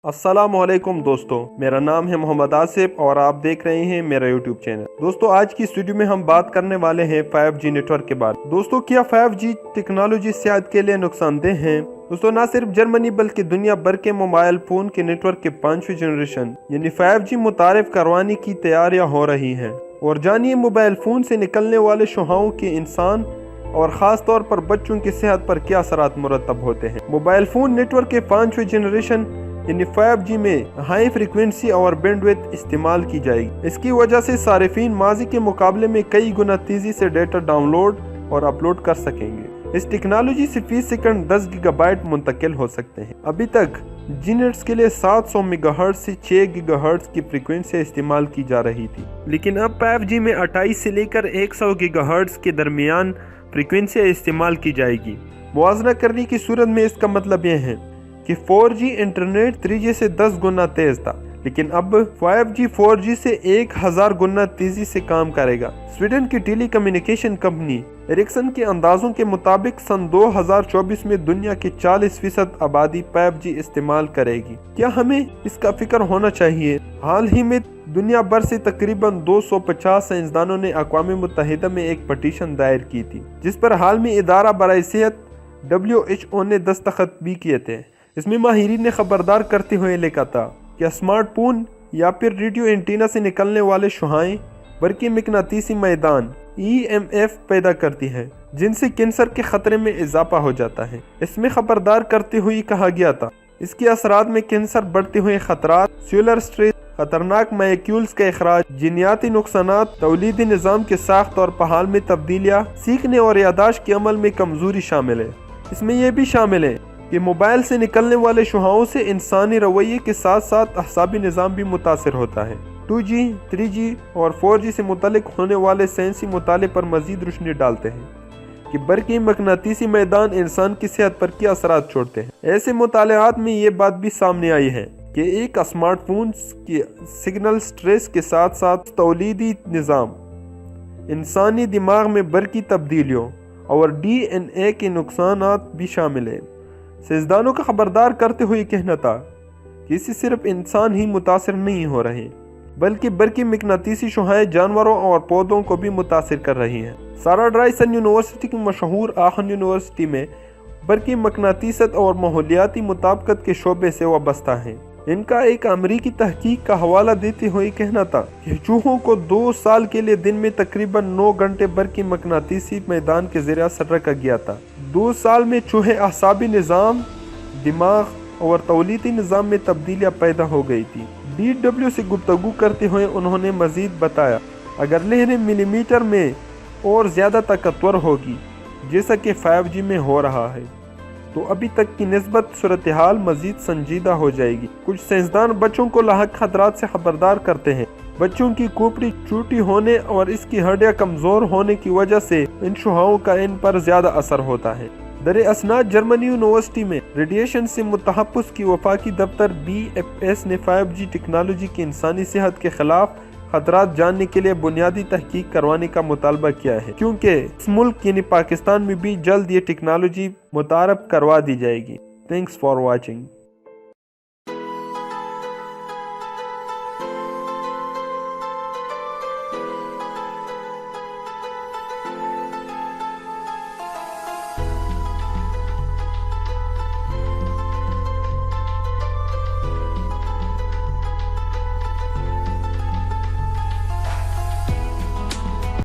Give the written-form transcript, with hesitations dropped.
अस्सलामुअलैकुम दोस्तों, मेरा नाम है मोहम्मद आसिफ और आप देख रहे हैं मेरा यूट्यूब चैनल। दोस्तों, आज की इस वीडियो में हम बात करने वाले हैं 5G नेटवर्क के बारे में। दोस्तों, क्या 5G टेक्नोलॉजी सेहत के लिए नुकसानदेह है? दोस्तों, न सिर्फ जर्मनी बल्कि दुनिया भर के मोबाइल फोन के नेटवर्क के 5वीं जनरेशन यानी 5G मुतारिफ करवाने की तैयारियां हो रही हैं। और जानिए मोबाइल फोन से निकलने वाले शुआओं के इंसान और ख़ास तौर पर बच्चों की सेहत पर क्या असरात मुरतब होते हैं। मोबाइल फ़ोन नेटवर्क के 5वीं जनरेशन यानी 5G में हाई फ्रीक्वेंसी और बैंडविड्थ इस्तेमाल की जाएगी। इसकी वजह से सारिफीन माजी के मुकाबले में कई गुना तेज़ी से डेटा डाउनलोड और अपलोड कर सकेंगे। इस टेक्नोलॉजी से फी सेकंड 10 गीगाबाइट मुंतकिल हो सकते हैं। अभी तक जीनेट्स के लिए 700 मेगाहर्ट्ज़ से 6 गीगाहर्ट्ज़ की फ्रीक्वेंसी इस्तेमाल की जा रही थी, लेकिन अब 5G में 28 से लेकर 100 गीगाहर्ट्ज़ के दरमियान फ्रीक्वेंसी इस्तेमाल की जाएगी। मुआवजा करने की सूरत में इसका मतलब यह है कि 4G इंटरनेट 3G से 10 गुना तेज था, लेकिन अब 5G 4G से 1000 गुना तेजी से काम करेगा। स्वीडन की टेली कम्युनिकेशन कंपनी एरिक्सन के अंदाजों के मुताबिक सन 2024 में दुनिया की 40% आबादी 5G इस्तेमाल करेगी। क्या हमें इसका फिक्र होना चाहिए? हाल ही में दुनिया भर से तकरीबन 250 साइंसदानों ने अक़वाम मुत्तहिदा में एक पटिशन दायर की थी, जिस पर हाल में इदारा बराए सेहत WHO ने दस्तखत भी किए थे। इसमें माहिरीन ने खबरदार करते हुए लिखा था कि स्मार्टफोन या फिर रेडियो एंटीना से निकलने वाले शुआएं बरक़ी मकनातीसी मैदान EMF पैदा करती हैं, जिनसे कैंसर के खतरे में इजाफा हो जाता है। इसमें खबरदार करते हुए कहा गया था इसके असरात में कैंसर, बढ़ते हुए खतरात, सेलुलर स्ट्रेस, खतरनाक मॉलिक्यूल्स का इखराज, जीनियाती नुकसानात, तौलीदी निज़ाम के साख्त और पहाल में तब्दीलियाँ, सीखने और यादाश्त के अमल में कमजोरी शामिल है। इसमें यह भी शामिल है कि मोबाइल से निकलने वाले शुआओं से इंसानी रवैये के साथ साथ अहसाबी निज़ाम भी मुतासिर होता है। 2G, 3G और 4G से मुतल्लिक होने वाले साइंसी मुताले पर मजीद रोशनी डालते हैं कि बरक़ी मकनातीसी मैदान इंसान की सेहत पर क्या असरात छोड़ते हैं। ऐसे मुतालात में ये बात भी सामने आई है कि एक स्मार्टफोन की सिग्नल स्ट्रेस के साथ साथ तौलीदी निज़ाम, इंसानी दिमाग में बरक़ी तब्दीलियों और DNA के नुकसानात भी शामिल हैं। साइंसदानों का खबरदार करते हुए कहना था कि इससे सिर्फ इंसान ही मुतासिर नहीं हो रहे, बल्कि बरक़ी मकनातीसी शुआएं जानवरों और पौधों को भी मुतासिर कर रही हैं। सारा ड्राइसन यूनिवर्सिटी की मशहूर आहन यूनिवर्सिटी में बरक़ी मकनातीसत और माहौलियाती मुताबिकत के शोबे से वाबस्ता हैं। इनका एक अमरीकी तहकीक का हवाला देते हुए कहना था कि चूहों को 2 साल के लिए दिन में तकरीबन 9 घंटे बरक़ी मकनातीसी मैदान के ज़रिए असर रखा गया था। 2 साल में चूहे अहसाबी निज़ाम, दिमाग और तौलीदी निज़ाम में तब्दीलियाँ पैदा हो गई थी। DW से गुफ्तगू करते हुए उन्होंने मज़ीद बताया, अगर लहरें मिलीमीटर में और ज़्यादा ताकतवर होगी जैसा कि 5G में हो रहा है, तो अभी तक की निस्बत सूरत हाल मजीद संजीदा हो जाएगी। कुछ साइंसदान बच्चों को लाहक खतरात से खबरदार करते हैं। बच्चों की खोपड़ी छोटी होने और इसकी हड्डियां कमज़ोर होने की वजह से इन शुआओं का इन पर ज़्यादा असर होता है। दरे असनाद जर्मनी यूनिवर्सिटी में रेडिएशन से मुतहफ़्फ़ुज़ की वफाकी दफ्तर BFS ने 5G टेक्नोलॉजी की इंसानी सेहत के खिलाफ खतरात जानने के लिए बुनियादी तहकीक करवाने का मुतालबा किया है, क्योंकि इस मुल्क यानी पाकिस्तान में भी जल्द ये टेक्नोलॉजी मुतारफ करवा दी जाएगी। Thanks for watching.